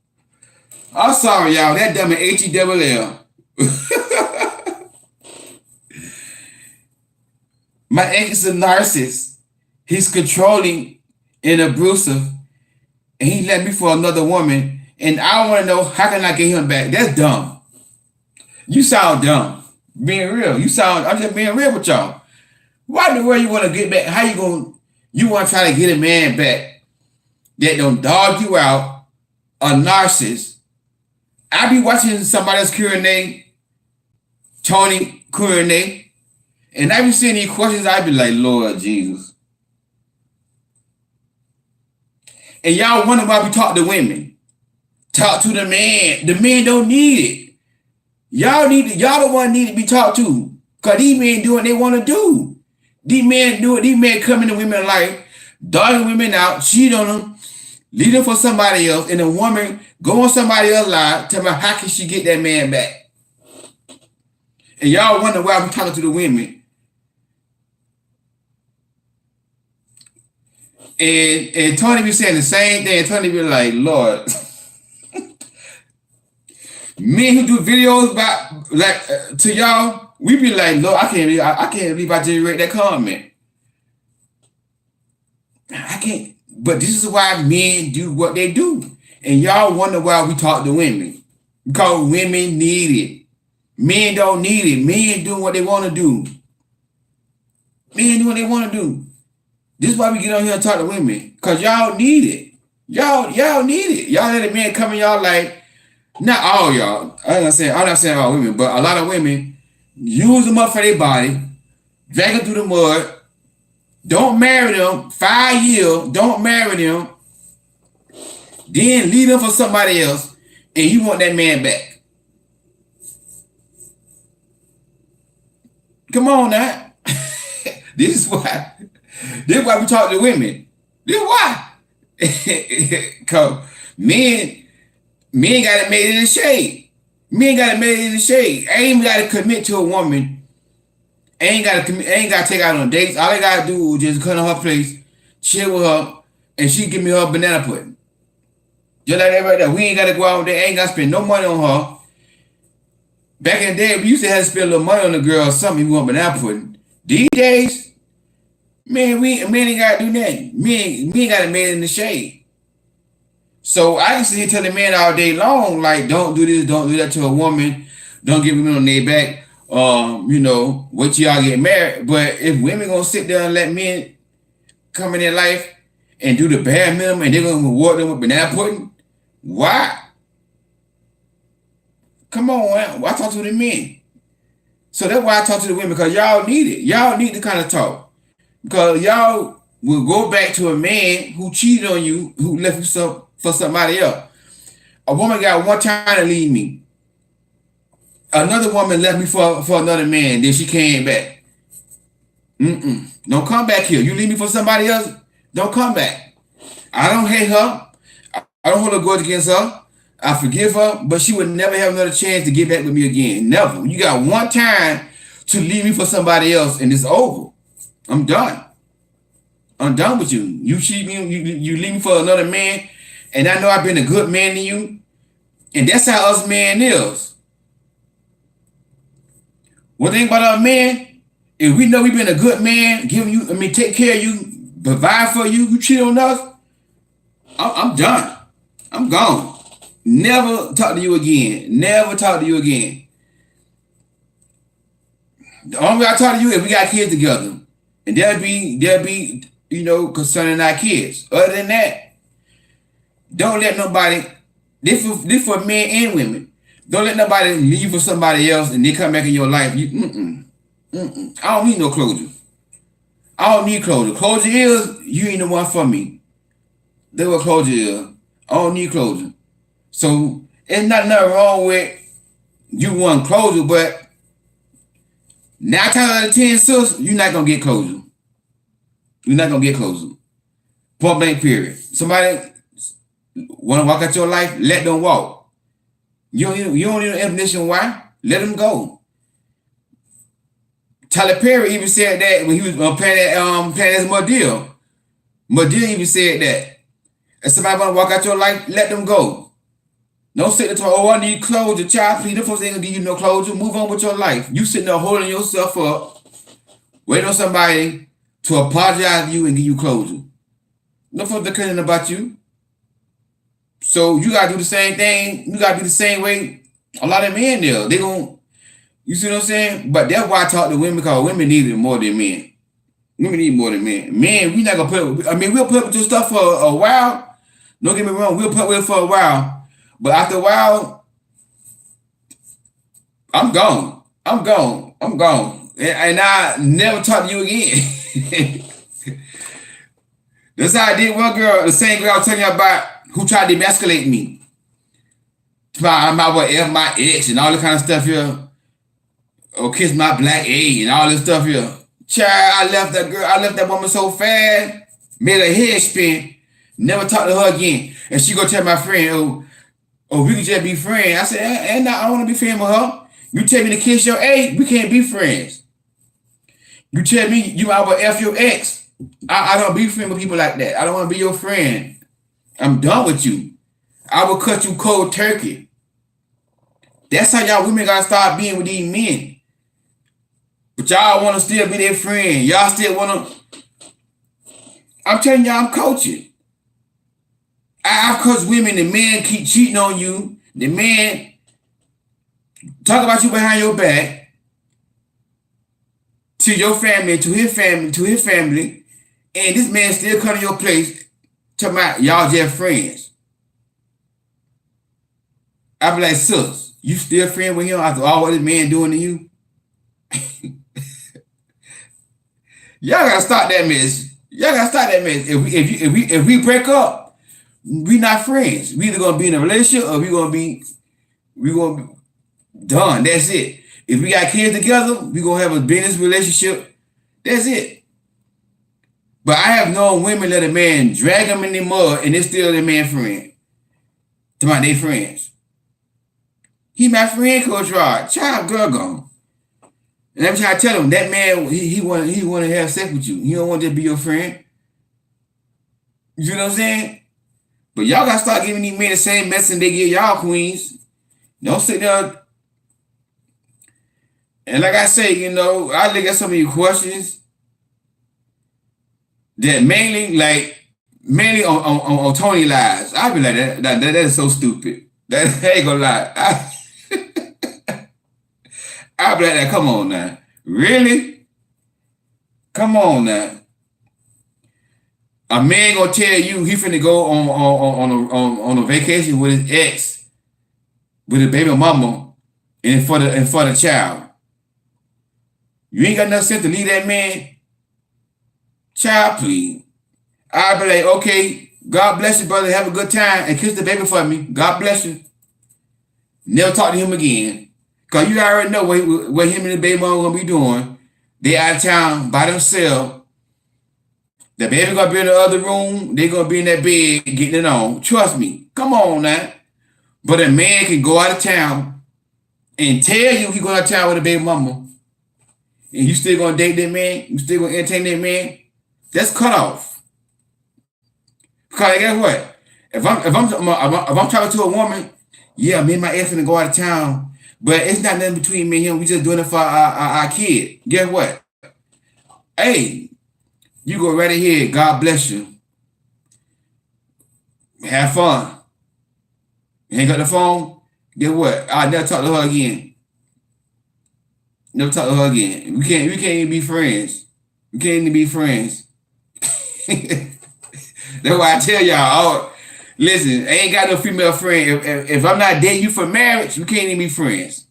[SPEAKER 1] I'm sorry, y'all. That dumb as H-E-double-L. My ex is a narcissist. He's controlling and abusive. And he left me for another woman. And I want to know how can I get him back. That's dumb. You sound dumb. Being real. I'm just being real with y'all. Why in the world you want to get back? How you want to try to get a man back that don't dog you out, a narcissist? I be watching somebody else Q&A, Tony Q&A, and I be seeing these questions, I be like, Lord Jesus. And y'all wonder why we talk to women. Talk to the man. The man don't need it. Y'all the one need to be talked to. Because these men do what they want to do. These men do it. These men come into women's life, dogging women out, cheat on them, leave them for somebody else, and the woman go on somebody else's life, tell me how can she get that man back? And y'all wonder why I'm talking to the women. And Tony be saying the same thing. And Tony be like, Lord, men who do videos about like to y'all, we be like, Lord, I can't believe I just read that comment. I can't. But this is why men do what they do. And y'all wonder why we talk to women. Because women need it. Men don't need it. Men do what they want to do. Men do what they want to do. This is why we get on here and talk to women. Because y'all need it. Y'all need it. Y'all let a man come in y'all like, not all y'all. I'm not saying all women, but a lot of women use them up for their body, drag them through the mud, don't marry them, 5 years, don't marry them, then leave them for somebody else, and you want that man back. Come on now. This is why we talk to women. This is why. Because men got it made in the shade. Men got it made in the shade. I ain't got to commit to a woman. I ain't got to take out on dates. All I got to do is just come to her place, chill with her, and she give me her banana pudding. Just like that right there. We ain't got to go out there. I ain't got to spend no money on her. Back in the day, we used to have to spend a little money on the girl or something if we want banana pudding. These days, man, men ain't got to do nothing. Men got it made in the shade. So I can sit here telling men all day long, like, don't do this, don't do that to a woman, don't give women on their back, wait till y'all get married. But if women gonna sit there and let men come in their life and do the bare minimum and they're gonna reward them with banana pudding, why? Come on, man. Why talk to the men? So that's why I talk to the women, because y'all need it. Y'all need to kind of talk. Because y'all will go back to a man who cheated on you, who left you for somebody else. A woman got one time to leave me. Another woman left me for another man. Then she came back. Don't come back here. You leave me for somebody else, don't come back. I don't hate her. I don't hold a grudge against her. I forgive her, but she would never have another chance to get back with me again. Never. You got one time to leave me for somebody else, and it's over. I'm done. I'm done with you. You cheat me, you leave me for another man, and I know I've been a good man to you. And that's how us men is. One thing about our men, if we know we've been a good man, take care of you, provide for you, you cheat on us, I'm done. I'm gone. Never talk to you again. Never talk to you again. The only way I talk to you is we got kids together. And there'll be concerning our kids. Other than that, don't let nobody, this for men and women, don't let nobody leave for somebody else and they come back in your life. I don't need no closure. I don't need closure. Closure is, you ain't the one for me. That's what closure is. I don't need closure. So, there's nothing wrong with you want closure, but 9 times out of 10, sis, you're not going to get closure. You're not going to get closure. Point blank period. Somebody want to walk out your life, let them walk. You don't need an explanation why. Let them go. Tyler Perry even said that when he was playing as Madea. Madea even said that. If somebody want to walk out your life, let them go. Don't sit there talking, I need closure, child. Please, the folks ain't gonna give you no closure. Move on with your life. You sitting there holding yourself up, waiting on somebody to apologize to you and give you closure. No folks are caring about you. So you gotta do the same thing. You gotta be the same way a lot of men do. They gon', you see what I'm saying? But that's why I talk to women, because women need it more than men. Women need more than men. Men, we not gonna we'll put up with your stuff for a while. Don't get me wrong, we'll put up with it for a while. But after a while, I'm gone. And I never talk to you again. That's how I did one girl, the same girl I was telling you about, who tried to emasculate me. My ex and all that kind of stuff here. or kiss my black A and all this stuff here. Child, I left that woman so fast, made her head spin, never talked to her again. And she go tell my friend, oh, we can just be friends. I said, and I don't want to be friends with her. You tell me to kiss your A, we can't be friends. You tell me you I will F your ex. I don't be friends with people like that. I don't want to be your friend. I'm done with you. I will cut you cold turkey. That's how y'all women gotta start being with these men. But y'all want to still be their friend. Y'all still want to. I'm telling y'all, I'm coaching. I've coached women. The men keep cheating on you. The man talk about you behind your back to your family, to his family, and this man still come to your place talking about y'all just friends. I be like, sis, you still friend with him after all what this man doing to you? Y'all gotta stop that mess. Y'all gotta stop that mess. If we break up, we not friends. We either gonna be in a relationship or we gonna be done. That's it. If we got kids together, we gonna have a business relationship. That's it. But I have known women let a man drag them in the mud and they still their man friend. To my they friends. He my friend, Coach Rod. Child, girl gone. And every time I tell him that man, he want to have sex with you. He don't want to be your friend. You know what I'm saying? But y'all gotta start giving these men the same medicine they give y'all queens. Don't sit there. And like I say, I look at some of your questions that mainly on Tony lies. I be like that is so stupid. That ain't gonna lie. I be like that. Come on now, really? Come on now. A man gonna tell you he finna go on a vacation with his ex, with his baby mama, and for the child. You ain't got enough sense to leave that man. Child, please. I be like, okay, God bless you, brother. Have a good time and kiss the baby for me. God bless you. Never talk to him again. Because you already know what him and the baby mama gonna be doing. They out of town by themselves. The baby gonna be in the other room. They gonna be in that bed getting it on. Trust me. Come on now. But a man can go out of town and tell you he going out of town with a baby mama. And you still gonna date that man? You still gonna entertain that man? That's cut off. Because guess what? If I'm talking to a woman, yeah, me and my ex gonna go out of town, but it's not nothing between me and him. We just doing it for our kid. Guess what? Hey, you go right ahead. God bless you. Have fun. Hang up the phone. Guess what? I'll never talk to her again. Never talk to her again. We can't even be friends. We can't even be friends. That's why I tell y'all, listen, I ain't got no female friend. If I'm not dating you for marriage, we can't even be friends.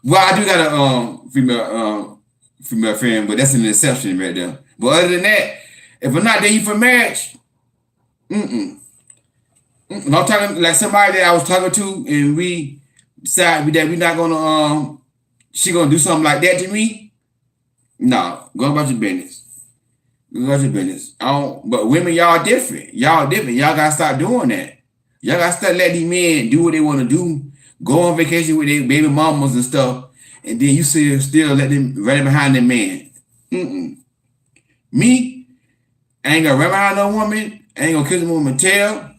[SPEAKER 1] Well, I do got a female friend, but that's an exception right there. But other than that, if I'm not dating you for marriage, I'm talking like somebody that I was talking to, and we decide that we're not gonna she gonna do something like that to me. No, go about your business. Go about your business. But women, y'all different. Y'all gotta stop doing that. Y'all gotta start letting these men do what they want to do. Go on vacation with their baby mamas and stuff, and then you still let them run behind their man. Me, I ain't gonna run behind no woman. I ain't gonna kiss a woman tail.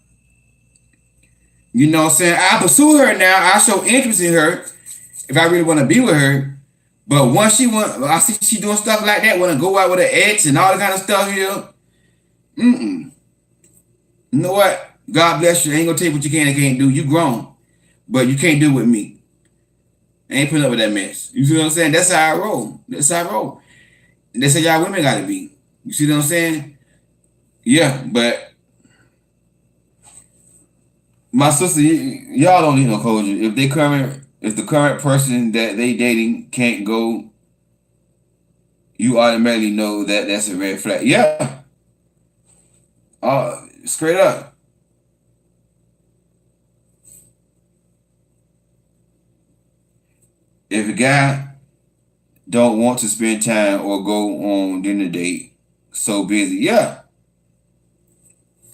[SPEAKER 1] You know what I'm saying? I pursue her now. I show interest in her if I really want to be with her. But once I see she doing stuff like that, want to go out with her ex and all that kind of stuff here. You know what? God bless you. I ain't gonna tell you what you can and can't do. You grown, but you can't do it with me. I ain't putting up with that mess. You see what I'm saying? That's how I roll. That's how I roll. That's how y'all women gotta be. You see what I'm saying? Yeah, but my sister, y'all don't need no coaching. If the current person that they dating can't go, you automatically know that that's a red flag. Yeah. Straight up. If a guy don't want to spend time or go on dinner date. So busy. Yeah.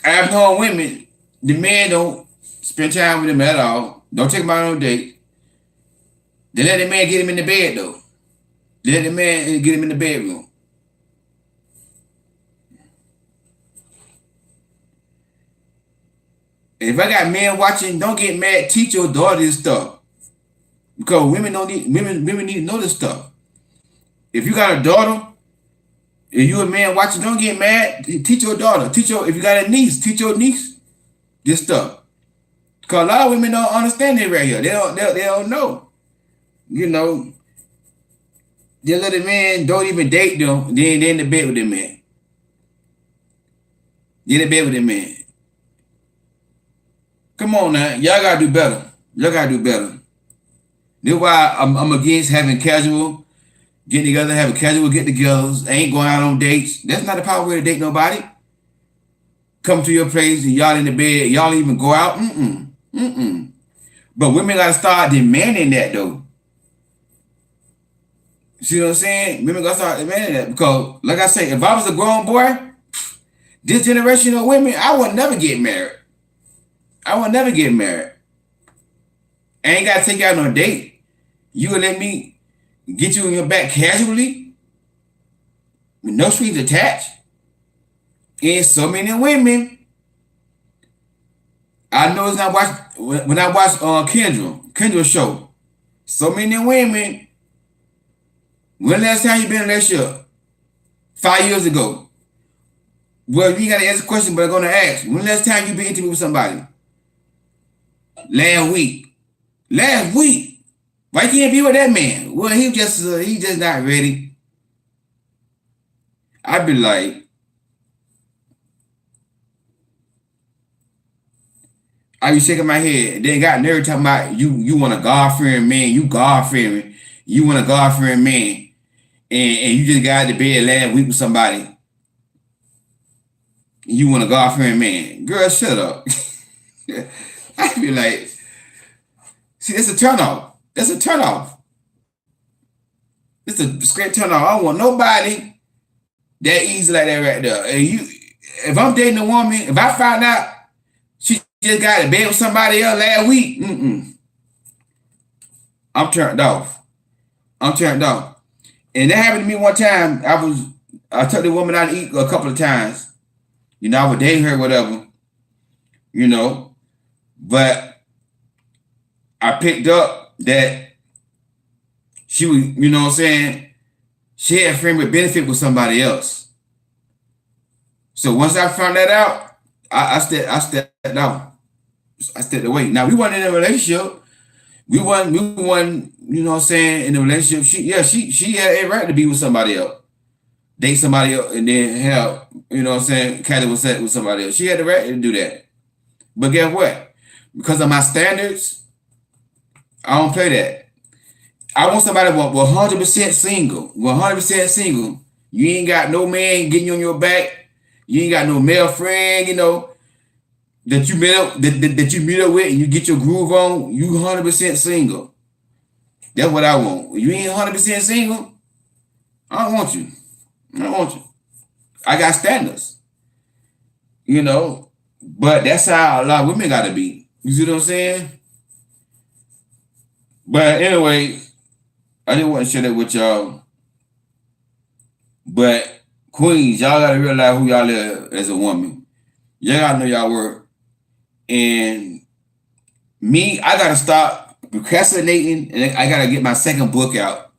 [SPEAKER 1] I've known women, the men don't spend time with them at all. Don't take them out on a date. They let the man get him in the bed though. They let the man get him in the bedroom. If I got men watching, don't get mad. Teach your daughter this stuff because women need to know this stuff. If you got a daughter, if you a man watching, don't get mad. Teach your daughter. If you got a niece, teach your niece this stuff. Cause a lot of women don't understand it right here. They don't know. You know, they let a man don't even date them. Then they in the bed with the man. They in the bed with the man. Come on now, y'all gotta do better. Y'all gotta do better. That's why I'm against having casual getting together, having casual get-togethers. Ain't going out on dates. That's not the proper way to date nobody. Come to your place and y'all in the bed. Y'all even go out. But women gotta start demanding that though. See what I'm saying? Women gotta start demanding that because, like I say, if I was a grown boy, this generation of women, I would never get married. I will never get married. I ain't gotta take you out on a date. You would let me get you in your back casually with no strings attached. And so many women, I know it's not when I watch Kendra's show. So many women. When the last time you been in a relationship? 5 years ago. Well, you ain't gotta answer the question, but I'm gonna ask. When the last time you been intimate with somebody? Last week. Why can't be with that man? Well, he just not ready. I'd be like, I be shaking my head. And then got nerve talking about you want a God-fearing man. You God-fearing. You want a God-fearing man. And you just got out of bed last week with somebody. You want a God-fearing man. Girl, shut up. I be like, see, that's a turnoff. That's a turnoff. It's a straight turnoff. I don't want nobody that easy like that right there. And if I'm dating a woman, if I find out she just got in bed with somebody else last week, I'm turned off. And that happened to me one time. I took the woman out to eat a couple of times. You know, I would date her, whatever. You know, but I picked up that she was, you know what I'm saying, she had a friend with benefit with somebody else. So once I found that out, I stepped out. I stepped away. Now we weren't in a relationship. We weren't, you know what I'm saying, in a relationship. She had a right to be with somebody else. Date somebody else and then have, you know what I'm saying, kind of was with somebody else. She had the right to do that. But guess what? Because of my standards, I don't play that. I want somebody 100% single. 100% single. You ain't got no man getting you on your back. You ain't got no male friend, you know, that you meet up with and you get your groove on. You 100% single. That's what I want. You ain't 100% single, I don't want you. I got standards. You know, but that's how a lot of women gotta be. You see what I'm saying? But anyway, I didn't want to share that with y'all. But queens, y'all gotta realize who y'all are as a woman. Y'all gotta know y'all worth. And me, I gotta stop procrastinating and I gotta get my second book out.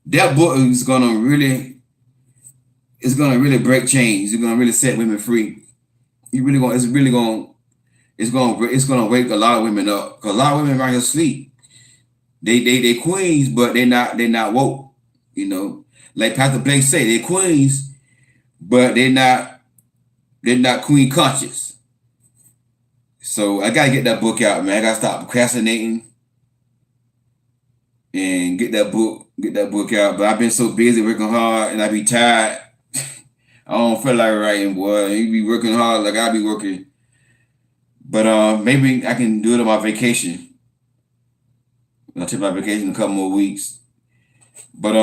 [SPEAKER 1] That book is gonna really break chains. It's gonna really set women free. It's gonna wake a lot of women up. Cause a lot of women right here sleep. They queens, but they're not woke. You know, like Pastor Blake say, they're queens, but they're not queen conscious. So I gotta get that book out, man. I gotta stop procrastinating and get that book out. But I've been so busy working hard and I be tired. I don't feel like writing, boy. You be working hard like I be working. But maybe I can do it on my vacation. I'll take my vacation in a couple more weeks. But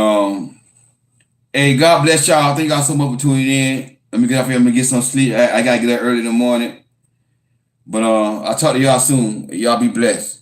[SPEAKER 1] hey, God bless y'all. Thank y'all so much for tuning in. Let me get off here. I'm gonna get some sleep. I gotta get up early in the morning. But I'll talk to y'all soon. Y'all be blessed.